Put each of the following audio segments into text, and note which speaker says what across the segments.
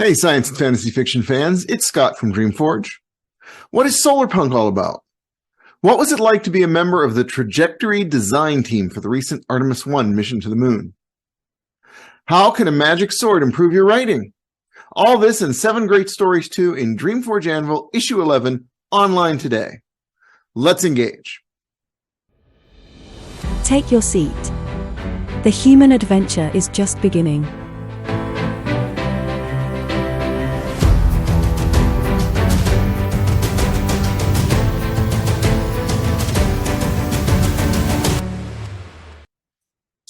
Speaker 1: Hey, science and fantasy fiction fans, it's Scott from DreamForge. What is Solarpunk all about? What was it like to be a member of the trajectory design team for the recent Artemis I mission to the moon? How can a magic sword improve your writing? All this and 7 great stories too in DreamForge Anvil Issue 11 online today. Let's engage.
Speaker 2: Take your seat. The human adventure is just beginning.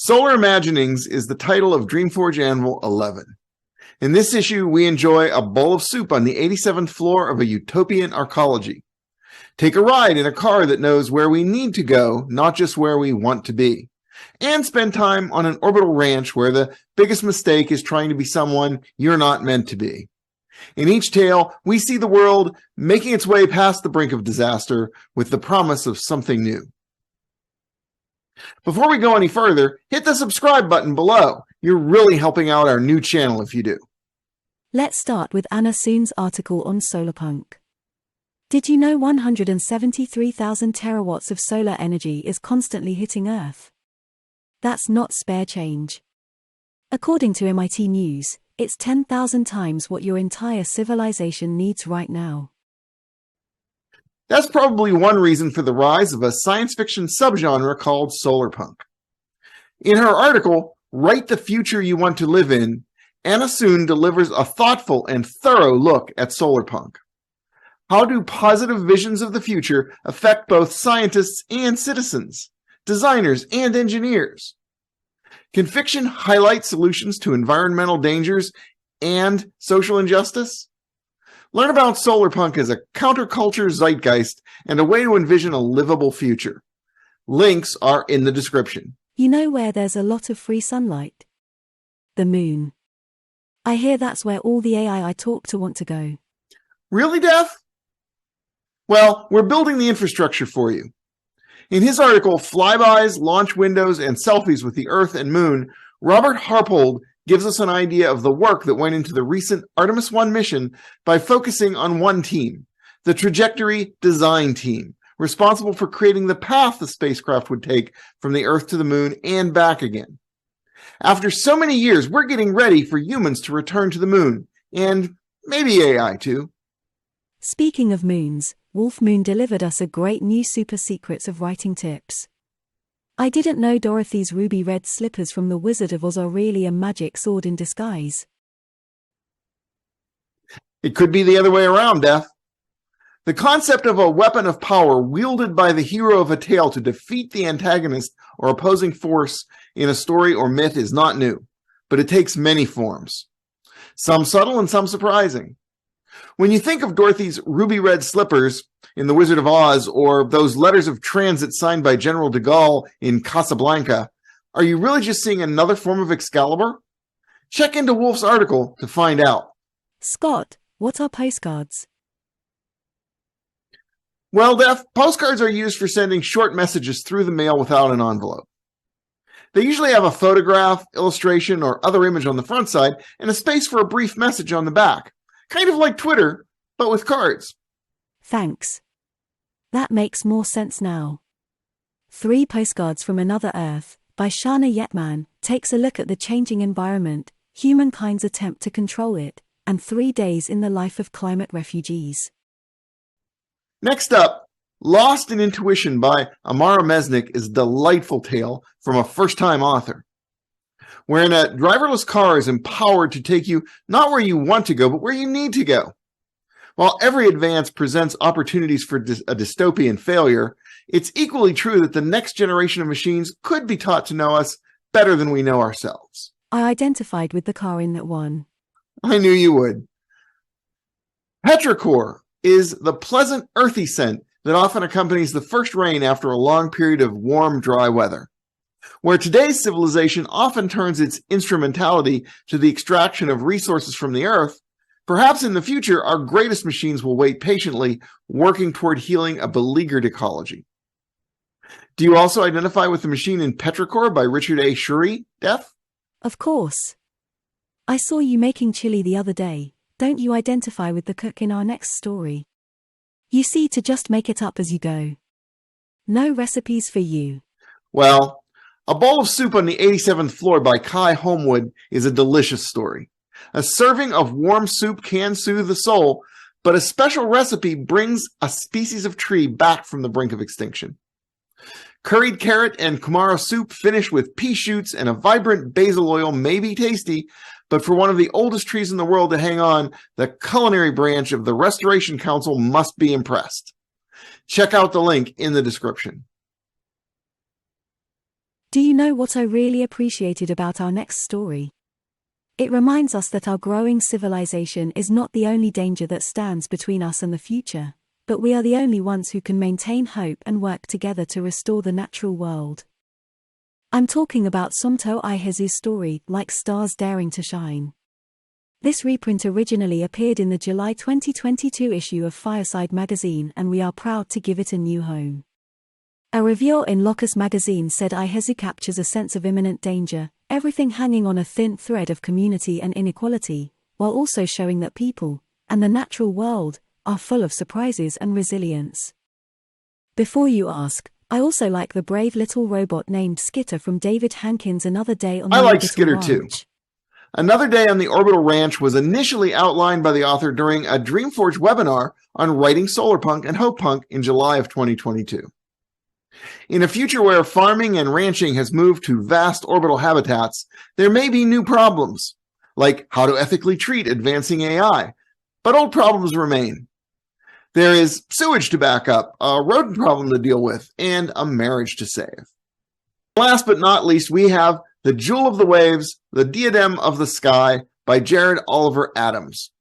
Speaker 1: Solar Imaginings is the title of DreamForge Anvil 11. In this issue, we enjoy a bowl of soup on the 87th floor of a utopian arcology. Take a ride in a car that knows where we need to go, not just where we want to be. And spend time on an orbital ranch where the biggest mistake is trying to be someone you're not meant to be. In each tale, we see the world making its way past the brink of disaster with the promise of something new. Before we go any further, hit the subscribe button below. You're really helping out our new channel if you do.
Speaker 2: Let's start with Anna Soon's article on Solarpunk. Did you know 173,000 terawatts of solar energy is constantly hitting Earth? That's not spare change. According to MIT News, it's 10,000 times what your entire civilization needs right now.
Speaker 1: That's probably one reason for the rise of a science fiction subgenre called Solarpunk. In her article, Write the Future You Want to Live In, Anna Soon delivers a thoughtful and thorough look at Solarpunk. How do positive visions of the future affect both scientists and citizens, designers and engineers? Can fiction highlight solutions to environmental dangers and social injustice? Learn about Solarpunk as a counterculture zeitgeist and a way to envision a livable future. Links are in the description.
Speaker 2: You know where there's a lot of free sunlight? The moon. I hear that's where all the AI I talk to want to go.
Speaker 1: Really, Def? Well, we're building the infrastructure for you. In his article, Flybys, Launch Windows, and Selfies with the Earth and Moon, Robert Harpold gives us an idea of the work that went into the recent Artemis I mission by focusing on one team, the trajectory design team, responsible for creating the path the spacecraft would take from the Earth to the moon and back again. After so many years, we're getting ready for humans to return to the moon, and maybe AI too.
Speaker 2: Speaking of moons, Wolf Moon delivered us a great new super secrets of writing tips. I didn't know Dorothy's ruby red slippers from the Wizard of Oz are really a magic sword in disguise.
Speaker 1: It could be the other way around, Def. The concept of a weapon of power wielded by the hero of a tale to defeat the antagonist or opposing force in a story or myth is not new, but it takes many forms. Some subtle and some surprising. When you think of Dorothy's ruby red slippers in The Wizard of Oz or those letters of transit signed by General de Gaulle in Casablanca, are you really just seeing another form of Excalibur? Check into Wolf's article to find out.
Speaker 2: Scott, what are postcards?
Speaker 1: Well, Def, postcards are used for sending short messages through the mail without an envelope. They usually have a photograph, illustration, or other image on the front side and a space for a brief message on the back. Kind of like Twitter, but with cards.
Speaker 2: Thanks. That makes more sense now. 3 Postcards from Another Earth, by Shana Yetman, takes a look at the changing environment, humankind's attempt to control it, and 3 Days in the Life of Climate Refugees.
Speaker 1: Next up, Lost in Intuition by Amara Mesnick is a delightful tale from a first-time author, wherein a driverless car is empowered to take you not where you want to go, but where you need to go. While every advance presents opportunities for a dystopian failure, it's equally true that the next generation of machines could be taught to know us better than we know ourselves.
Speaker 2: I identified with the car in that one.
Speaker 1: I knew you would. Petrichor is the pleasant, earthy scent that often accompanies the first rain after a long period of warm, dry weather. Where today's civilization often turns its instrumentality to the extraction of resources from the earth, perhaps in the future our greatest machines will wait patiently, working toward healing a beleaguered ecology. Do you also identify with the machine in Petrichor by Richard A. Shuri, Def?
Speaker 2: Of course. I saw you making chili the other day. don't you identify with the cook in our next story? You see, to just make it up as you go. No recipes for you.
Speaker 1: Well, A Bowl of Soup on the 87th Floor by Kai Homewood is a delicious story. A serving of warm soup can soothe the soul, but a special recipe brings a species of tree back from the brink of extinction. Curried carrot and kumaro soup finished with pea shoots and a vibrant basil oil may be tasty, but for one of the oldest trees in the world to hang on, the culinary branch of the Restoration Council must be impressed. Check out the link in the description.
Speaker 2: Do you know what I really appreciated about our next story? It reminds us that our growing civilization is not the only danger that stands between us and the future, but we are the only ones who can maintain hope and work together to restore the natural world. I'm talking about Somto Ihezu's story, Like Stars Daring to Shine. This reprint originally appeared in the July 2022 issue of Fireside magazine, and we are proud to give it a new home. A reviewer in Locus magazine said Ihezu captures a sense of imminent danger, everything hanging on a thin thread of community and inequality, while also showing that people, and the natural world, are full of surprises and resilience. Before you ask, I also like the brave little robot named Skitter from David Hankins' Another Day on the
Speaker 1: I like
Speaker 2: Orbital
Speaker 1: Skitter
Speaker 2: Ranch.
Speaker 1: too. Another Day on the Orbital Ranch was initially outlined by the author during a DreamForge webinar on writing Solarpunk and Hopepunk in July of 2022. In a future where farming and ranching has moved to vast orbital habitats, there may be new problems, like how to ethically treat advancing AI, but old problems remain. There is sewage to back up, a rodent problem to deal with, and a marriage to save. Last but not least, we have The Jewel of the Waves, The Diadem of the Sky by Jared Oliver Adams.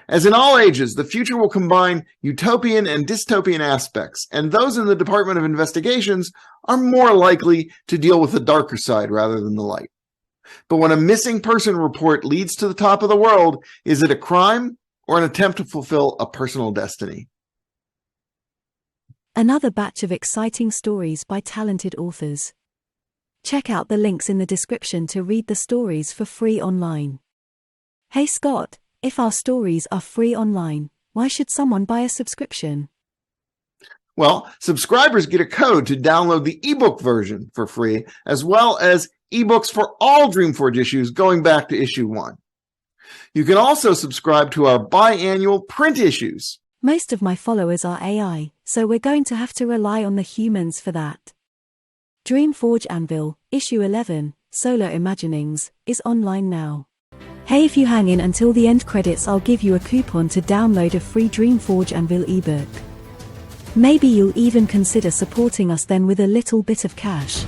Speaker 1: As in all ages, the future will combine utopian and dystopian aspects, and those in the Department of Investigations are more likely to deal with the darker side rather than the light. But when a missing person report leads to the top of the world, is it a crime or an attempt to fulfill a personal destiny?
Speaker 2: Another batch of exciting stories by talented authors. Check out the links in the description to read the stories for free online. Hey Scott, if our stories are free online, why should someone buy a subscription?
Speaker 1: Well, subscribers get a code to download the ebook version for free, as well as ebooks for all DreamForge issues going back to issue 1. You can also subscribe to our biannual print issues.
Speaker 2: Most of my followers are AI, so we're going to have to rely on the humans for that. DreamForge Anvil, Issue 11, Solar Imaginings, is online now. Hey, if you hang in until the end credits, I'll give you a coupon to download a free DreamForge Anvil ebook. Maybe you'll even consider supporting us then with a little bit of cash.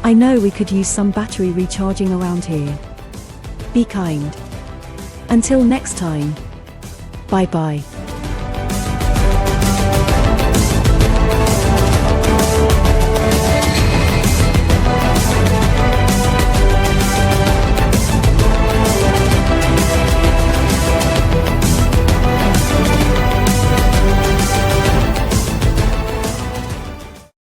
Speaker 2: I know we could use some battery recharging around here. Be kind. Until next time. Bye-bye.